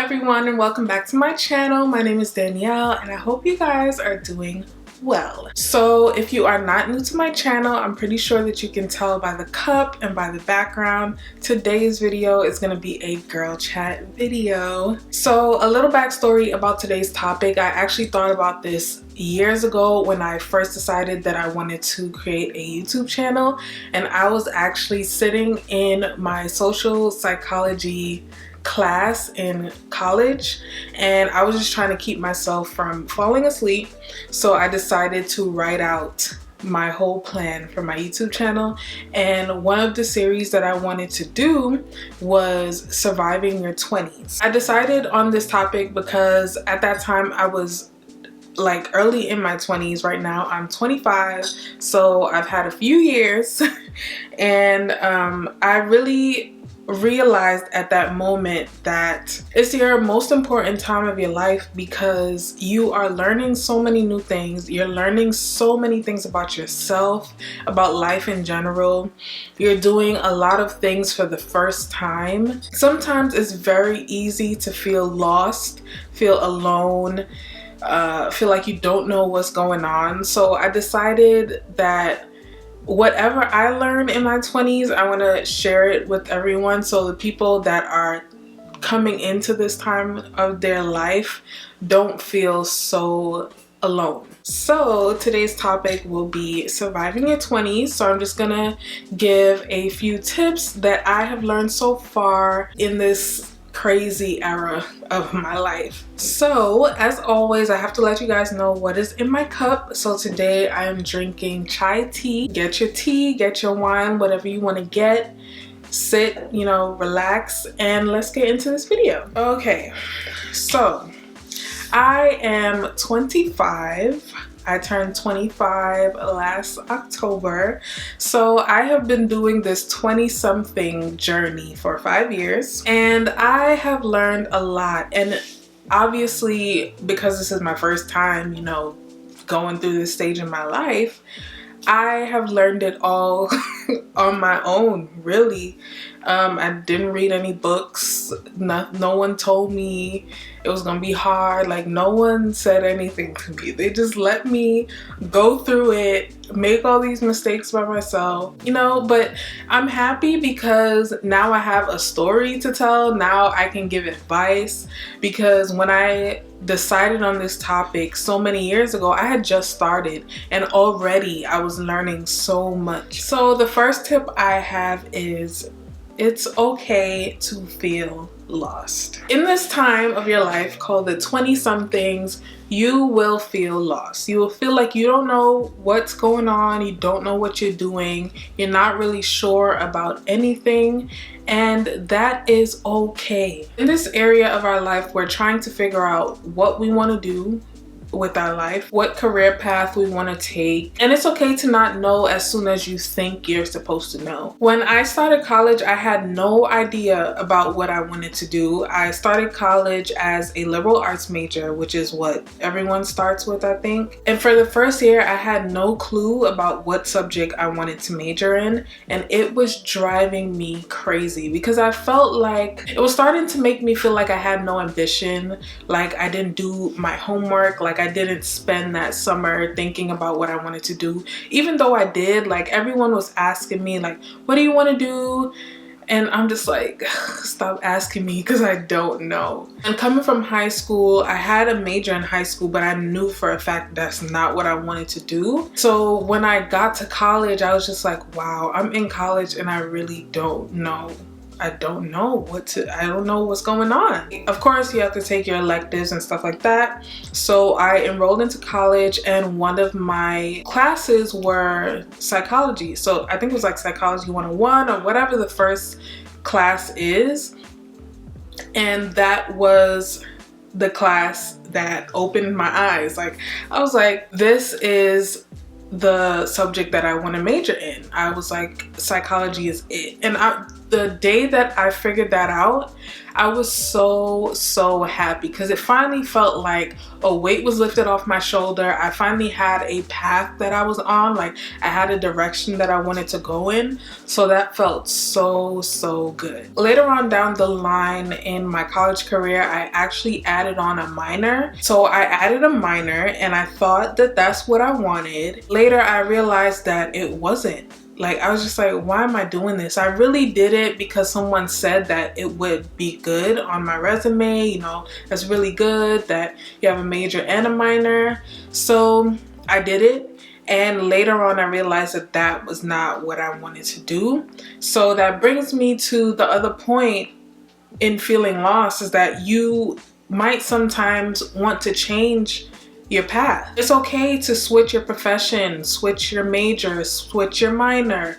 everyone, and welcome back to my channel. My name is Danielle and I hope you guys are doing well. So if you are not new to my channel, I'm pretty sure that you can tell by the cup and by the background, today's video is going to be a girl chat video. So a little backstory about today's topic. I actually thought about this years ago when I first decided that I wanted to create a YouTube channel, and I was actually sitting in my social psychology class in college and I was just trying to keep myself from falling asleep. So I decided to write out my whole plan for my YouTube channel, and one of the series that I wanted to do was surviving your 20s. I decided on this topic because at that time I was like early in my 20s. Right now I'm 25, so I've had a few years and I really realized at that moment that it's your most important time of your life because you are learning so many new things. You're learning so many things about yourself, about life in general. You're doing a lot of things for the first time. Sometimes it's very easy to feel lost, feel alone, feel like you don't know what's going on. So I decided that whatever I learned in my 20s, I want to share it with everyone, so the people that are coming into this time of their life don't feel so alone. So today's topic will be surviving your 20s. So I'm just gonna give a few tips that I have learned so far in this crazy era of my life. So as always, I have to let you guys know what is in my cup. So today I am drinking chai tea. Get your tea, get your wine, whatever you want to get. Sit, you know, relax, and let's get into this video. Okay, so I am 25. I turned 25 last October. So I have been doing this 20-something journey for 5 years, and I have learned a lot. And obviously, because this is my first time, you know, going through this stage in my life, I have learned it all on my own, really. I didn't read any books. No one told me it was gonna be hard. Like, no one said anything to me. They just let me go through it, make all these mistakes by myself, you know. But I'm happy because now I have a story to tell. Now I can give advice, because when I decided on this topic so many years ago, I had just started and already I was learning so much. So the first tip I have is it's okay to feel lost. In this time of your life called the 20-somethings, you will feel lost. You will feel like you don't know what's going on, you don't know what you're doing, you're not really sure about anything, and that is okay. In this area of our life, we're trying to figure out what we want to do with our life, what career path we want to take, and it's okay to not know as soon as you think you're supposed to know. When I started college, I had no idea about what I wanted to do. I started college as a liberal arts major, which is what everyone starts with, I think. And for the first year, I had no clue about what subject I wanted to major in, and it was driving me crazy because I felt like it was starting to make me feel like I had no ambition, like I didn't do my homework, like I didn't spend that summer thinking about what I wanted to do. Even though I did, like everyone was asking me like, what do you want to do? And I'm just like, stop asking me because I don't know. And coming from high school, I had a major in high school, but I knew for a fact that's not what I wanted to do. So when I got to college, I was just like, wow, I'm in college and I really don't know. I don't know what's going on. Of course, you have to take your electives and stuff like that. So I enrolled into college, and one of my classes were psychology. So I think it was like Psychology 101 or whatever the first class is. And that was the class that opened my eyes. Like, I was like, this is the subject that I want to major in. I was like, psychology is it. And The day that I figured that out, I was so happy because it finally felt like a weight was lifted off my shoulder. I finally had a path that I was on, like I had a direction that I wanted to go in. So that felt so good. Later on down the line in my college career, I actually added on a minor. So I added a minor and I thought that that's what I wanted. Later I realized that it wasn't. Like, I was just like, why am I doing this? I really did it because someone said that it would be good on my resume. You know, that's really good that you have a major and a minor. So I did it. And later on, I realized that that was not what I wanted to do. So that brings me to the other point in feeling lost, is that you might sometimes want to change your path. It's okay to switch your profession, switch your major, switch your minor,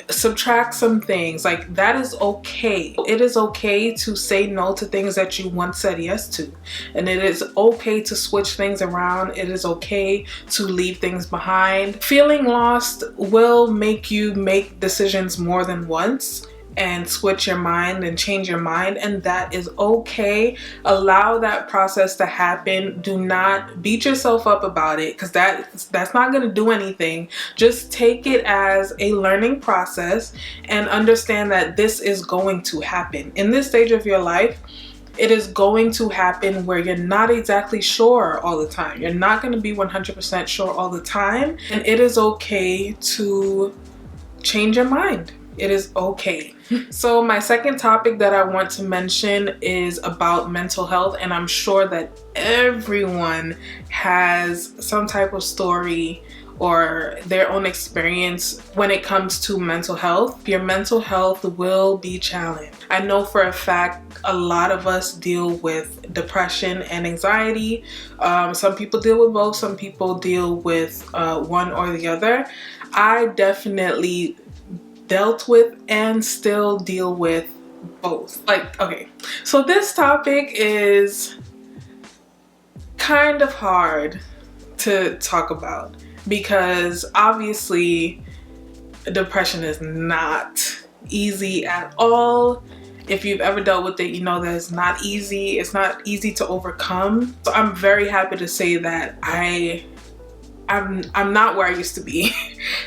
subtract some things. Like, that is okay. It is okay to say no to things that you once said yes to. And it is okay to switch things around. It is okay to leave things behind. Feeling lost will make you make decisions more than once and switch your mind and change your mind, and that is okay. Allow that process to happen. Do not beat yourself up about it, because that's not going to do anything. Just take it as a learning process and understand that this is going to happen. In this stage of your life, it is going to happen where you're not exactly sure all the time. You're not going to be 100% sure all the time, and it is okay to change your mind. It is okay. So my second topic that I want to mention is about mental health, and I'm sure that everyone has some type of story or their own experience when it comes to mental health. Your mental health will be challenged. I know for a fact a lot of us deal with depression and anxiety. Some people deal with both, some people deal with one or the other. I definitely dealt with and still deal with both. Like, okay, so this topic is kind of hard to talk about because obviously depression is not easy at all. If you've ever dealt with it, you know that it's not easy. It's not easy to overcome. So I'm very happy to say that I'm not where I used to be.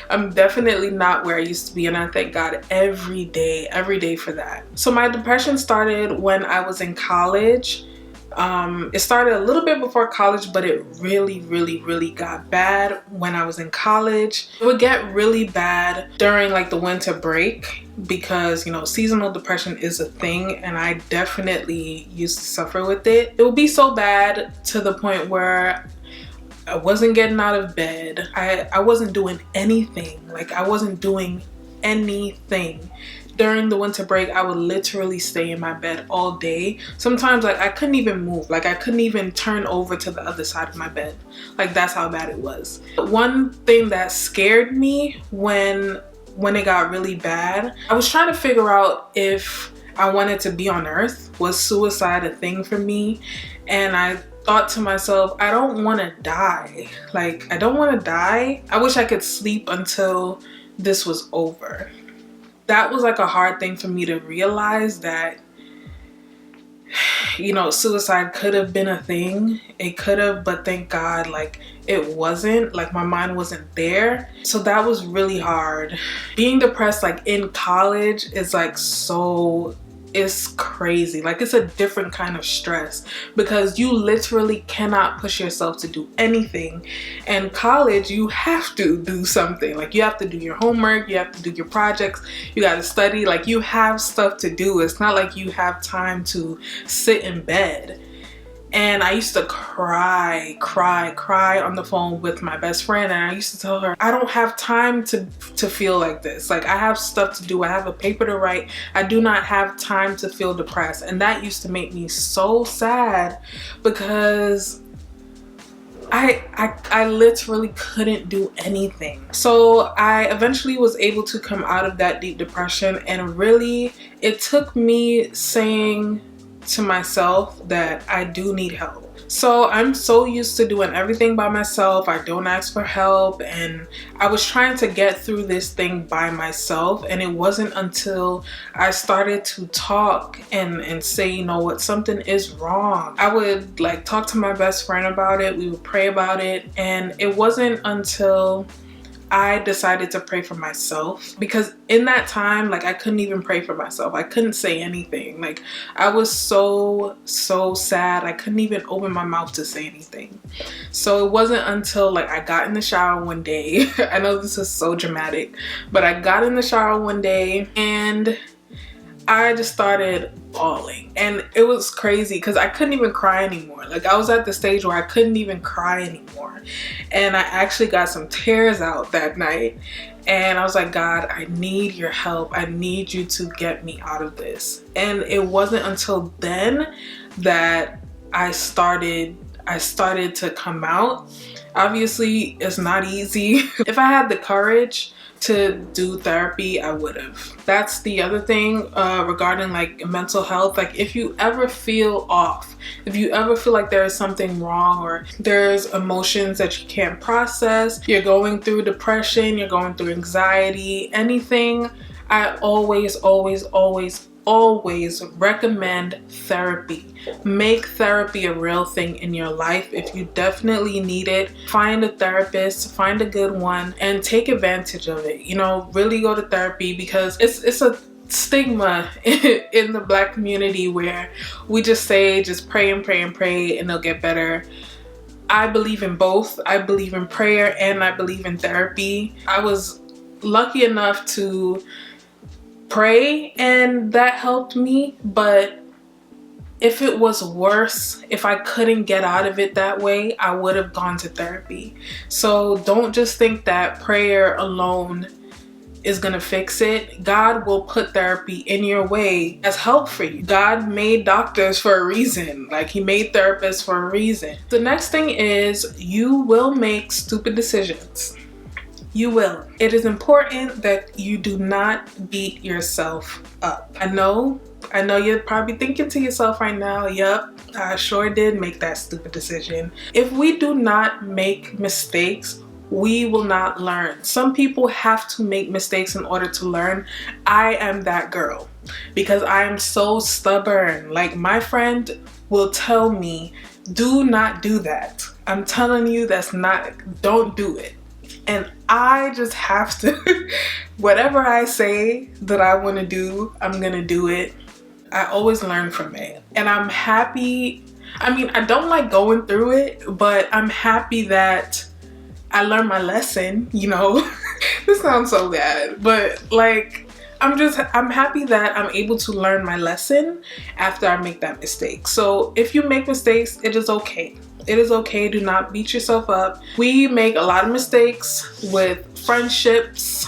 I'm definitely not where I used to be, and I thank God every day for that. So my depression started when I was in college. It started a little bit before college, but it really got bad when I was in college. It would get really bad during like the winter break because, you know, seasonal depression is a thing, and I definitely used to suffer with it. It would be so bad to the point where I wasn't getting out of bed. I wasn't doing anything. Like, I wasn't doing anything. During the winter break, I would literally stay in my bed all day. Sometimes, like, I couldn't even move. Like, I couldn't even turn over to the other side of my bed. Like, that's how bad it was. One thing that scared me when it got really bad, I was trying to figure out if I wanted to be on Earth. Was suicide a thing for me? And I thought to myself, I don't want to die. Like, I don't want to die. I wish I could sleep until this was over. That was like a hard thing for me to realize, that, you know, suicide could have been a thing. It could have, but thank God, like, it wasn't. Like, my mind wasn't there. So that was really hard. Being depressed, like, in college is like it's crazy. Like, it's a different kind of stress because you literally cannot push yourself to do anything. And college, you have to do something. Like, you have to do your homework, you have to do your projects, you got to study. Like, you have stuff to do. It's not like you have time to sit in bed. And I used to cry on the phone with my best friend, and I used to tell her, I don't have time to feel like this. Like, I have stuff to do. I have a paper to write. I do not have time to feel depressed. And that used to make me so sad because I literally couldn't do anything. So I eventually was able to come out of that deep depression, and really it took me saying to myself that I do need help. So I'm so used to doing everything by myself. I don't ask for help, and I was trying to get through this thing by myself, and it wasn't until I started to talk and say, you know what, something is wrong. I would like talk to my best friend about it, we would pray about it, and it wasn't until I decided to pray for myself, because in that time, like, I couldn't even pray for myself. I couldn't say anything. Like, I was so sad. I couldn't even open my mouth to say anything. So it wasn't until like I got in the shower one day. I know this is so dramatic, but I got in the shower one day and I just started bawling, and it was crazy because I couldn't even cry anymore. Like, I was at the stage where I couldn't even cry anymore, and I actually got some tears out that night, and I was like, God, I need your help. I need you to get me out of this. And it wasn't until then that I started to come out. Obviously, it's not easy. If I had the courage to do therapy, I would have. That's the other thing regarding like mental health. Like, if you ever feel off, if you ever feel like there is something wrong, or there's emotions that you can't process, you're going through depression, you're going through anxiety, anything, I always recommend therapy. Make therapy a real thing in your life. If you definitely need it, find a therapist, find a good one, and take advantage of it. You know, really go to therapy, because it's a stigma in the Black community where we just say, just pray and pray and pray and they'll get better. I believe in both. I believe in prayer and I believe in therapy. I was lucky enough to pray and that helped me, but if it was worse, if I couldn't get out of it that way, I would have gone to therapy. So don't just think that prayer alone is gonna fix it. God will put therapy in your way as help for you. God made doctors for a reason. Like, he made therapists for a reason. The next thing is, you will make stupid decisions. You will. It is important that you do not beat yourself up. I know you're probably thinking to yourself right now, yep, I sure did make that stupid decision. If we do not make mistakes, we will not learn. Some people have to make mistakes in order to learn. I am that girl because I am so stubborn. Like, my friend will tell me, do not do that. I'm telling you, don't do it. And I just have to, whatever I say that I want to do, I'm gonna do it. I always learn from it. And I'm happy. I mean, I don't like going through it, but I'm happy that I learned my lesson, you know. This sounds so bad, but like, I'm happy that I'm able to learn my lesson after I make that mistake. So if you make mistakes, it is okay. It is okay. Do not beat yourself up. We make a lot of mistakes with friendships,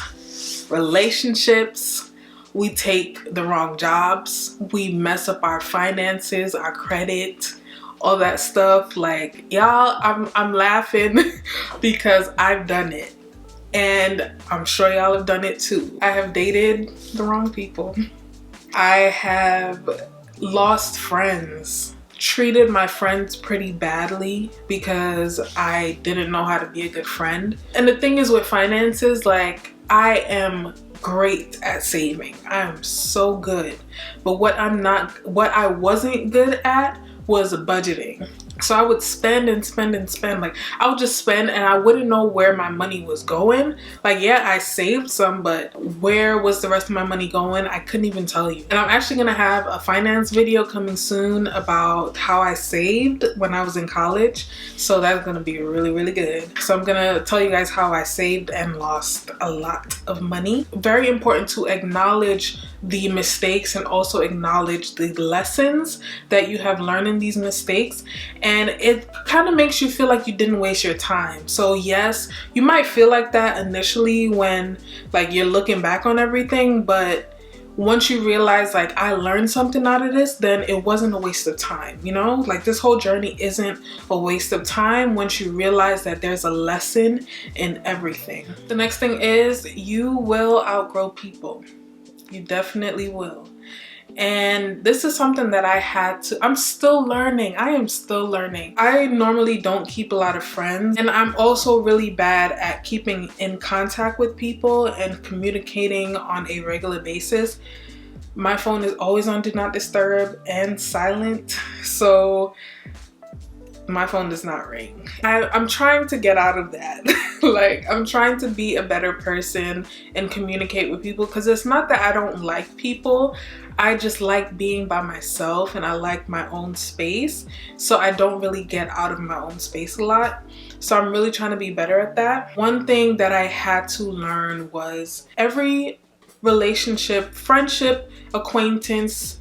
relationships. We take the wrong jobs. We mess up our finances, our credit, all that stuff. Like, y'all, I'm laughing because I've done it. And I'm sure y'all have done it too. I have dated the wrong people. I have lost friends. Treated my friends pretty badly because I didn't know how to be a good friend. And the thing is with finances, like, I am great at saving. I am so good. But what I wasn't good at was budgeting. So I would spend and spend and spend. Like, I would just spend and I wouldn't know where my money was going. Like, yeah, I saved some, but where was the rest of my money going? I couldn't even tell you. And I'm actually gonna have a finance video coming soon about how I saved when I was in college. So that's gonna be really, really good. So I'm gonna tell you guys how I saved and lost a lot of money. Very important to acknowledge the mistakes and also acknowledge the lessons that you have learned in these mistakes. And it kind of makes you feel like you didn't waste your time. So yes, you might feel like that initially when like you're looking back on everything, but once you realize like I learned something out of this, then it wasn't a waste of time, you know? Like, this whole journey isn't a waste of time once you realize that there's a lesson in everything. The next thing is, you will outgrow people. You definitely will. And this is something that I'm still learning. I am still learning. I normally don't keep a lot of friends, and I'm also really bad at keeping in contact with people and communicating on a regular basis. My phone is always on Do Not Disturb and silent, so my phone does not ring. I'm trying to get out of that. Like, I'm trying to be a better person and communicate with people, because it's not that I don't like people. I just like being by myself and I like my own space. So I don't really get out of my own space a lot. So I'm really trying to be better at that. One thing that I had to learn was every relationship, friendship, acquaintance,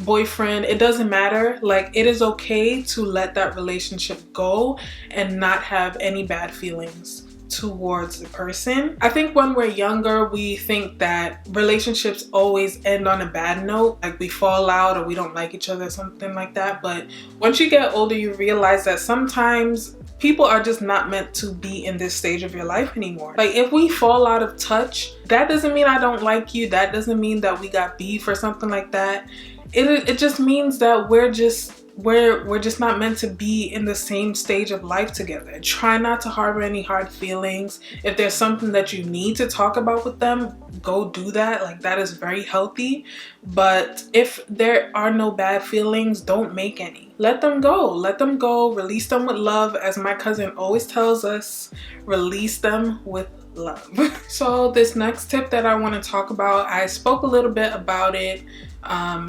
boyfriend, it doesn't matter. Like, it is okay to let that relationship go and not have any bad feelings towards the person. I think when we're younger, we think that relationships always end on a bad note, like we fall out or we don't like each other, something like that. But once you get older, you realize that sometimes people are just not meant to be in this stage of your life anymore. Like, if we fall out of touch, that doesn't mean I don't like you. That doesn't mean that we got beef or something like that. It just means that we're just not meant to be in the same stage of life together. Try not to harbor any hard feelings. If there's something that you need to talk about with them, go do that. Like, that is very healthy. But if there are no bad feelings, don't make any. Let them go. Let them go. Release them with love. As my cousin always tells us, release them with love. So this next tip that I want to talk about, I spoke a little bit about it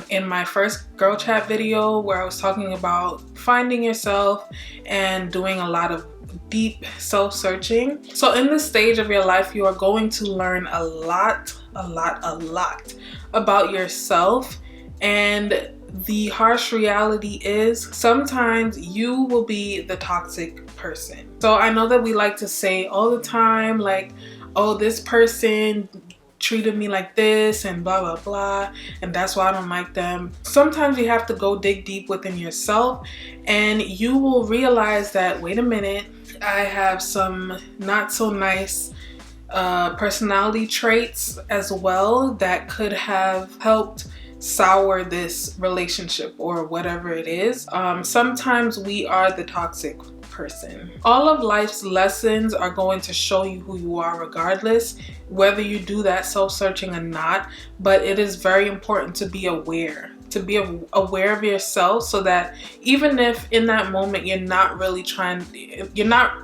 in my first girl chat video, where I was talking about finding yourself and doing a lot of deep self-searching. So in this stage of your life, you are going to learn a lot about yourself, and the harsh reality is sometimes you will be the toxic person. So I know that we like to say all the time, like, oh, this person treated me like this and blah blah blah, and that's why I don't like them. Sometimes you have to go dig deep within yourself, and you will realize that, wait a minute, I have some not so nice personality traits as well that could have helped sour this relationship or whatever it is. Sometimes we are the toxic person. All of life's lessons are going to show you who you are regardless, whether you do that self-searching or not. But it is very important to be aware of yourself, so that even if in that moment you're not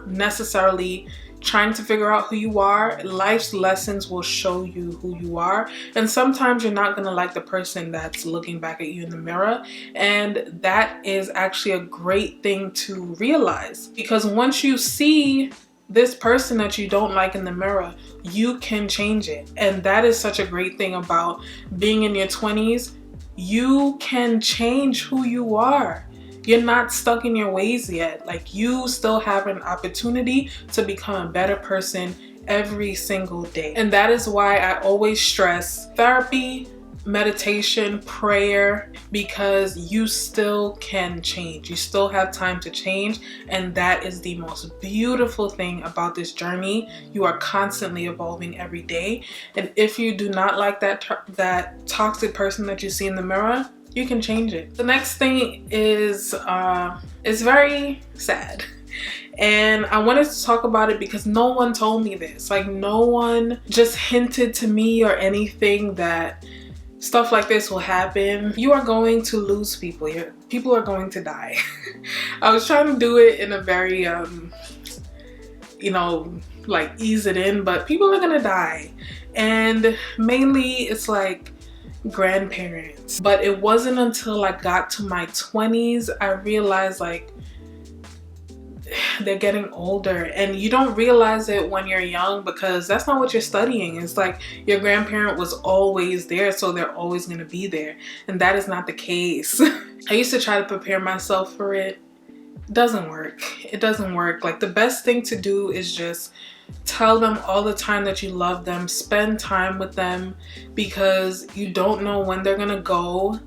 necessarily trying to figure out who you are, life's lessons will show you who you are. And sometimes you're not gonna like the person that's looking back at you in the mirror, and that is actually a great thing to realize, because once you see this person that you don't like in the mirror, you can change it. And that is such a great thing about being in your 20s. You can change who you are. You're not stuck in your ways yet. Like, you still have an opportunity to become a better person every single day. And that is why I always stress therapy, meditation, prayer, because you still can change. You still have time to change. And that is the most beautiful thing about this journey. You are constantly evolving every day. And if you do not like that toxic person that you see in the mirror, you can change it. The next thing is very sad. And I wanted to talk about it because no one told me this. Like, no one just hinted to me or anything that stuff like this will happen. You are going to lose people. People are going to die. I was trying to do it in a very, like, ease it in, but people are gonna die. And mainly it's like grandparents. But it wasn't until I got to my 20s I realized, like, they're getting older, and you don't realize it when you're young because that's not what you're studying. It's like your grandparent was always there, so they're always going to be there, and that is not the case. I used to try to prepare myself for it. It doesn't work. It doesn't work. Like, the best thing to do is just tell them all the time that you love them. Spend time with them, because you don't know when they're gonna go,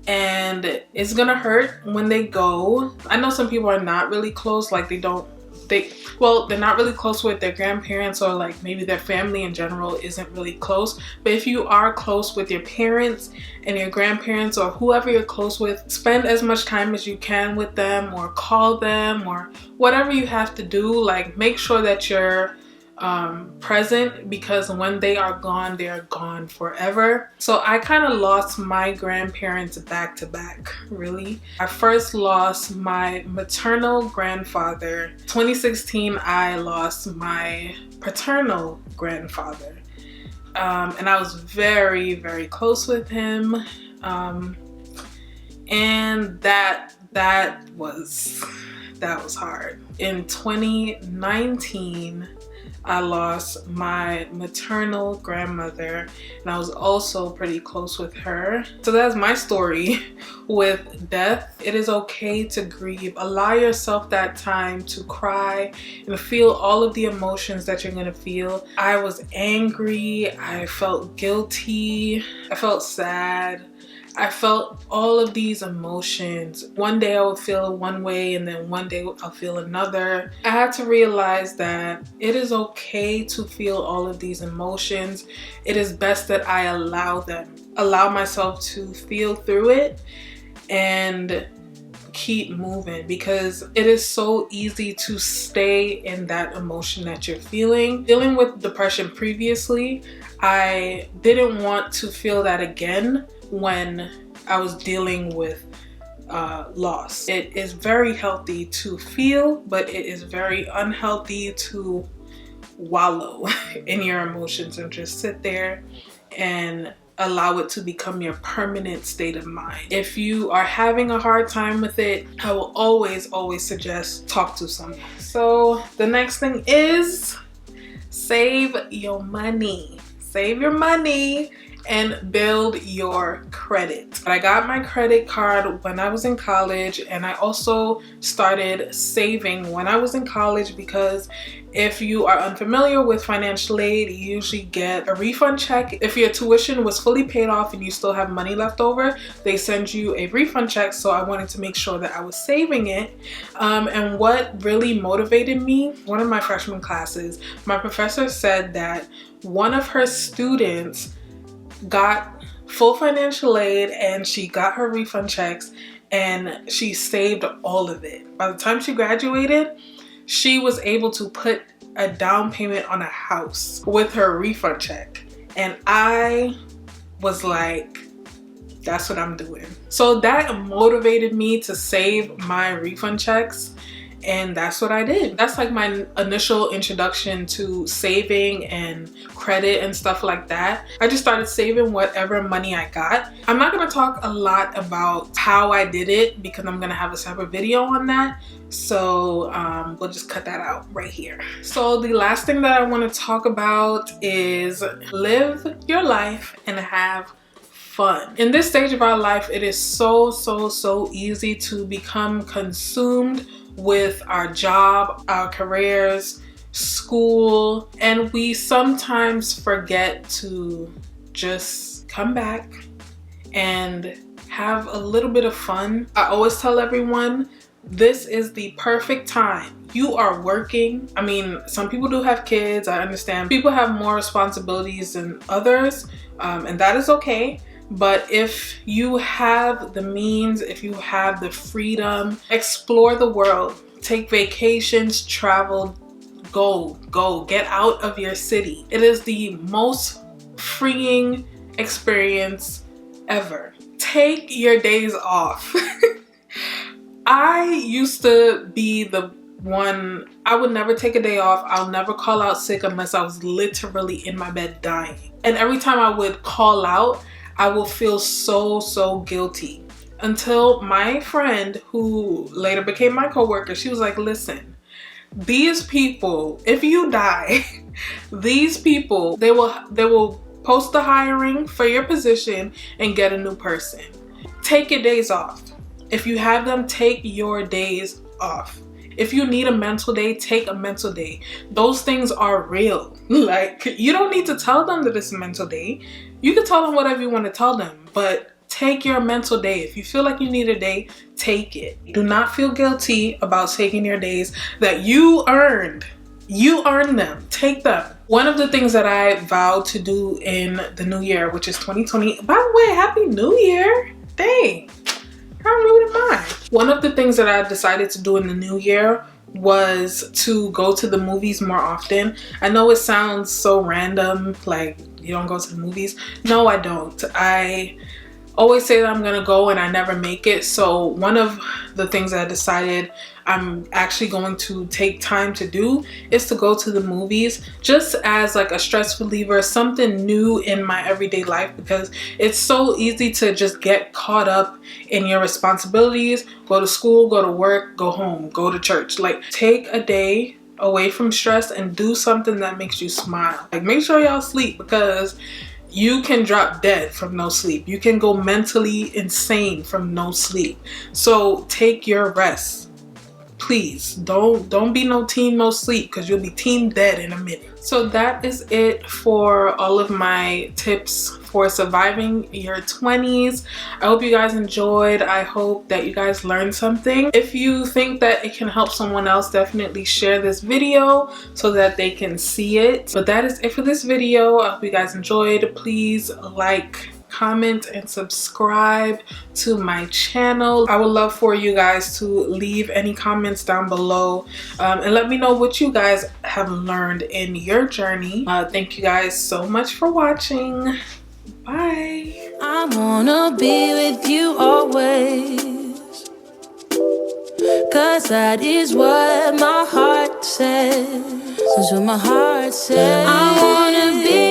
and it's gonna hurt when they go. I know some people are not really close, like they don't they're not really close with their grandparents, or like maybe their family in general isn't really close. But if you are close with your parents and your grandparents or whoever you're close with, spend as much time as you can with them, or call them, or whatever you have to do. Like, make sure that you're present, because when they are gone forever. So I kind of lost my grandparents back to back, really. I first lost my maternal grandfather. 2016, I lost my paternal grandfather. And I was very, very close with him. And that was hard. In 2019, I lost my maternal grandmother, and I was also pretty close with her. So that's my story with death. It is okay to grieve. Allow yourself that time to cry and feel all of the emotions that you're gonna feel. I was angry, I felt guilty, I felt sad. I felt all of these emotions. One day I would feel one way, and then one day I'll feel another. I had to realize that it is okay to feel all of these emotions. It is best that I allow myself to feel through it and keep moving, because it is so easy to stay in that emotion that you're feeling. Dealing with depression previously, I didn't want to feel that again when I was dealing with loss. It is very healthy to feel, but it is very unhealthy to wallow in your emotions and just sit there and allow it to become your permanent state of mind. If you are having a hard time with it, I will always suggest talk to someone. So the next thing is save your money. Save your money and build your credit. I got my credit card when I was in college, and I also started saving when I was in college, because if you are unfamiliar with financial aid, you usually get a refund check. If your tuition was fully paid off and you still have money left over, they send you a refund check. So I wanted to make sure that I was saving it. And what really motivated me, one of my freshman classes, my professor said that one of her students got full financial aid and she got her refund checks and she saved all of it. By the time she graduated, she was able to put a down payment on a house with her refund check. And I was like, that's what I'm doing. So that motivated me to save my refund checks. And that's what I did. That's like my initial introduction to saving and credit and stuff like that. I just started saving whatever money I got. I'm not gonna talk a lot about how I did it because I'm gonna have a separate video on that. So we'll just cut that out right here. So the last thing that I wanna talk about is live your life and have fun. In this stage of our life, it is so easy to become consumed with our job, our careers, school, and we sometimes forget to just come back and have a little bit of fun. I always tell everyone, this is the perfect time. You are working. I mean, some people do have kids, I understand. People have more responsibilities than others, and that is okay. But if you have the means, if you have the freedom, explore the world, take vacations, travel, go, get out of your city. It is the most freeing experience ever. Take your days off. I used to be the one, I would never take a day off. I'll never call out sick unless I was literally in my bed dying. And every time I would call out, I will feel so guilty, until my friend, who later became my coworker, she was like, listen, these people, if you die, these people, they will post the hiring for your position and get a new person. Take your days off. If you have them, take your days off. If you need a mental day, take a mental day. Those things are real. Like, you don't need to tell them that it's a mental day. You can tell them whatever you want to tell them, but Take your mental day. If you feel like you need a day, take it. Do not feel guilty about taking your days that you earned. You earned them. Take them. One of the things that I vowed to do in the new year, which is 2020. By the way, Happy New Year. Dang. How rude am I? One of the things that I decided to do in the new year was to go to the movies more often. I know it sounds so random, like you don't go to the movies. No, I don't. I always say that I'm gonna go and I never make it. So one of the things that I decided I'm actually going to take time to do is to go to the movies, just as like a stress reliever, something new in my everyday life, because it's so easy to just get caught up in your responsibilities, go to school, go to work, go home, go to church. Like, take a day away from stress and do something that makes you smile. Like, make sure y'all sleep, because you can drop dead from no sleep. You can go mentally insane from no sleep. So take your rest. Please don't be no team no sleep, because you'll be team dead in a minute. So that is it for all of my tips for surviving your 20s. I hope you guys enjoyed. I hope that you guys learned something. If you think that it can help someone else, definitely share this video so that they can see it. But that is it for this video. I hope you guys enjoyed. Please like, comment, and subscribe to my channel. I would love for you guys to leave any comments down below and let me know what you guys have learned in your journey. Thank you guys so much for watching. Bye. I wanna be with you always, 'cause that is what my heart says. That's what my heart says. I wanna be